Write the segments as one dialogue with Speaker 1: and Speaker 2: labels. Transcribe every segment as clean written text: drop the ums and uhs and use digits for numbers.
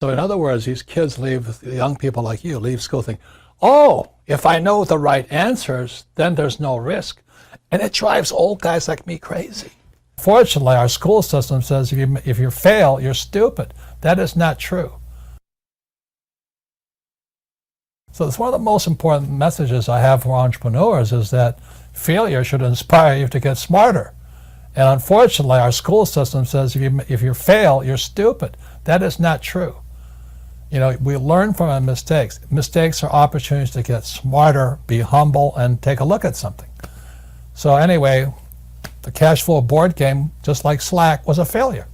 Speaker 1: So in other words, these kids leave, young people like you, leave school thinking, oh, if I know the right answers, then there's no risk. And it drives old guys like me crazy. Fortunately, our school system says if you fail, you're stupid. That is not true. So it's one of the most important messages I have for entrepreneurs is that failure should inspire you to get smarter. And unfortunately, our school system says if you fail, you're stupid. That is not true. You know, we learn from our mistakes. Mistakes are opportunities to get smarter, be humble, and take a look at something. So anyway, the cash flow board game, just like Slack, was a failure.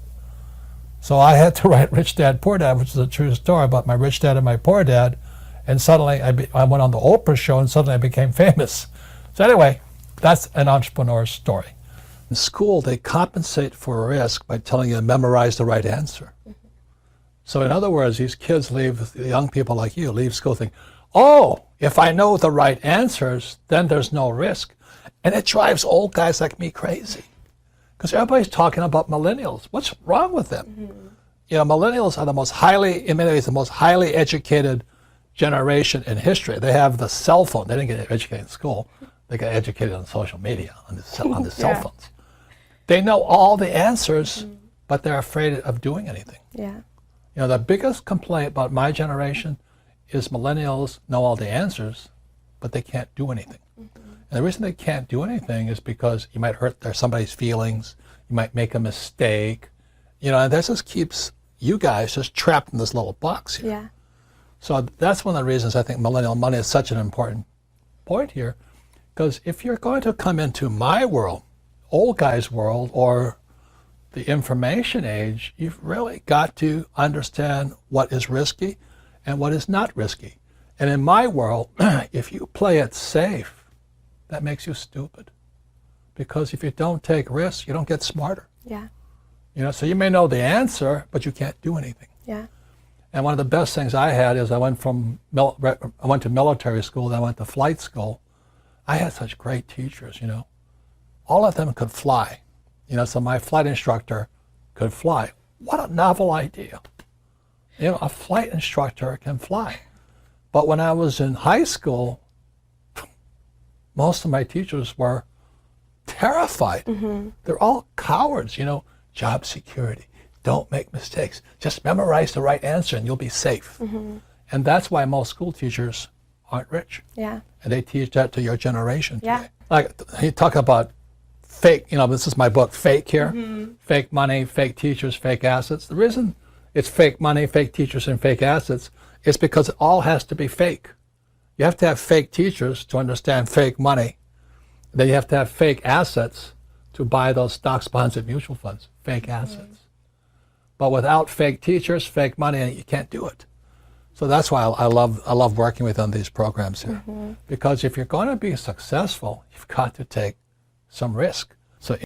Speaker 1: So I had to write Rich Dad, Poor Dad, which is a true story about my rich dad and my poor dad. And suddenly I went on the Oprah show and suddenly I became famous. So anyway, that's an entrepreneur's story. In school, they compensate for risk by telling you to memorize the right answer. So in other words, these kids leave, young people like you, leave school thinking, oh, if I know the right answers, then there's no risk. And it drives old guys like me crazy. Because everybody's talking about millennials. What's wrong with them? Mm-hmm. You know, millennials are the most highly, in many ways, the most highly educated generation in history. They have the cell phone. They didn't get educated in school. They got educated on social media, on the cell phones. They know all the answers, but they're afraid of doing anything.
Speaker 2: Yeah.
Speaker 1: You know, the biggest complaint about my generation is millennials know all the answers, but they can't do anything. Mm-hmm. And the reason they can't do anything is because you might hurt somebody's feelings, you might make a mistake, you know, and that just keeps you guys just trapped in this little box here.
Speaker 2: Yeah.
Speaker 1: So that's one of the reasons I think millennial money is such an important point here, because if you're going to come into my world, old guy's world, or the information age, you've really got to understand what is risky and what is not risky. And in my world, if you play it safe, that makes you stupid. Because if you don't take risks, you don't get smarter.
Speaker 2: Yeah.
Speaker 1: You know, so you may know the answer, but you can't do anything.
Speaker 2: Yeah.
Speaker 1: And one of the best things I had is I went to military school, then I went to flight school. I had such great teachers, you know. All of them could fly. You know, so my flight instructor could fly. What a novel idea. You know, a flight instructor can fly. But when I was in high school, most of my teachers were terrified. Mm-hmm. They're all cowards, you know, job security. Don't make mistakes. Just memorize the right answer and you'll be safe. Mm-hmm. And that's why most school teachers aren't rich.
Speaker 2: Yeah.
Speaker 1: And they teach that to your generation today.
Speaker 2: Yeah.
Speaker 1: Like, you talk about fake, you know, this is my book, Fake here. Mm-hmm. Fake money, fake teachers, fake assets. The reason it's fake money, fake teachers, and fake assets is because it all has to be fake. You have to have fake teachers to understand fake money. Then you have to have fake assets to buy those stocks, bonds, and mutual funds, fake assets. But without fake teachers, fake money, you can't do it. So that's why I love working with on these programs here. Mm-hmm. Because if you're going to be successful, you've got to take some risk. So